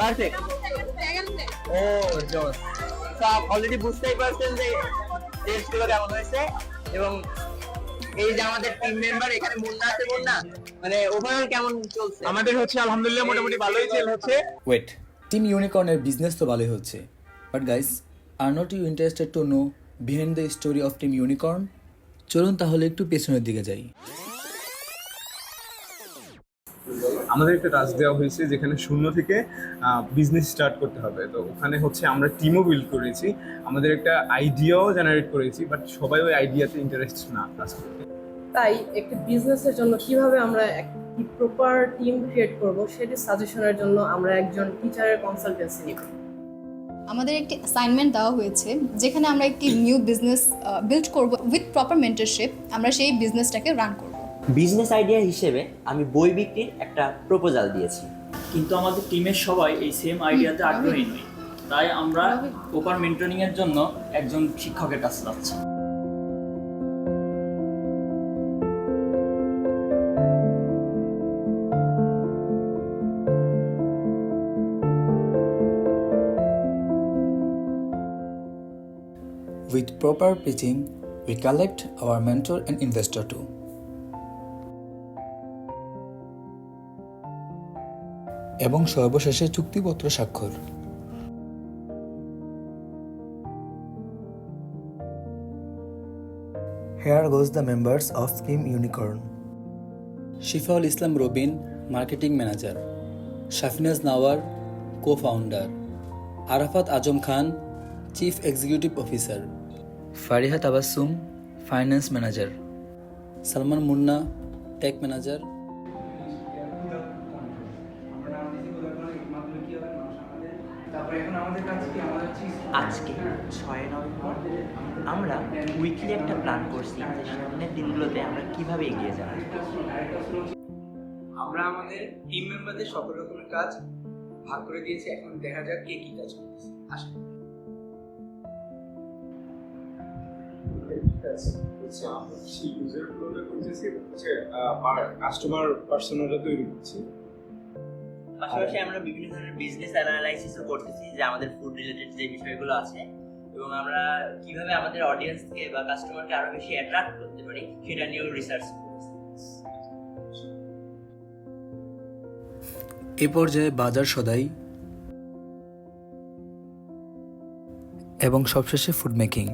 Perfect. ও জোস। তো already বুঝতেই পারছেন যে টেস্টগুলো কেমন হয়েছে। এবং এই যে আমাদের টিম মেম্বার এখানে মুন্না আছে, মুন্না মানে ওভারঅল কেমন চলছে? আমাদের হচ্ছে আলহামদুলিল্লাহ মোটামুটি ভালোই সেল হচ্ছে। ওয়েট, টিম ইউনিকর্নের বিজনেস তো ভালোই হচ্ছে, but guys, are not you interested to know behind the story of team unicorn? চলুন তাহলে একটু পেছনের দিকে যাই। আমাদের একটা টাস্ক দেওয়া হয়েছে যেখানে শূন্য থেকে বিজনেস স্টার্ট করতে হবে। তো ওখানে হচ্ছে আমরা টিমও বিল্ড করেছি, আমাদের একটা আইডিয়াও জেনারেট করেছি, বাট সবাই ওই আইডিয়াতে ইন্টারেস্ট না কাজ করতে। তাই একটি বিজনেসের জন্য কিভাবে আমরা একটি প্রপার টিম ক্রিয়েট করব সেটি সাজেশনের জন্য আমরা একজন টিচারের কনসালটেন্সি নিব। আমাদের একটি অ্যাসাইনমেন্ট দেওয়া হয়েছে যেখানে আমরা একটি নিউ বিজনেস বিল্ড করব উইথ প্রপার মেন্টরশিপ। আমরা সেই বিজনেসটাকে রান করব। বিজনেস আইডিয়া হিসেবে আমি বই বিক্রির একটা প্রপোজাল দিয়েছি, কিন্তু আমাদের টিমের সবাই এই সেম আইডিয়াতে আগ্রহী নই, তাই আমরা প্রপার মেন্টরিং এর জন্য একজন শিক্ষকের কাছে যাচ্ছি। With proper pitching, we collect our mentor and investor too. এবং সর্বশেষে চুক্তিপত্র স্বাক্ষর। Here goes the members of Team Unicorn. Shifaul Islam Robin, marketing manager; Shafinaz Nawar, co-founder; Arafat Azam Khan, chief executive officer; Fariha Tabassum, finance manager; Salman Munna, tech manager. আজকে 6 নভেম্বর আমরা উইকলি একটা প্ল্যান করছি যে সামনের দিনগুলোতে আমরা কিভাবে এগিয়ে যাব। আমরা আমাদের টিম মেম্বারদের সকল রকমের কাজ ভাগ করে দিয়েছি, এখন দেখা যাক কে কি কাজ করতেছে। আসেন। কাস্টমার পার্সোনাটা তৈরি করছি। পাশাপাশি আমরা বিভিন্ন ধরনের বিজনেস অ্যানালাইসিসও করতেছি যে আমাদের ফুড রিলেটেড যে বিষয়গুলো আছে, এবং আমরা কিভাবে আমাদের অডিয়েন্সকে বা কাস্টমারকে আরো বেশি অ্যাট্রাক্ট করতে পারি সেটা নিয়েও রিসার্চ করতেছি। এ পর্যায়ে বাজার সদাই এবং সবশেষে ফুড মেকিং।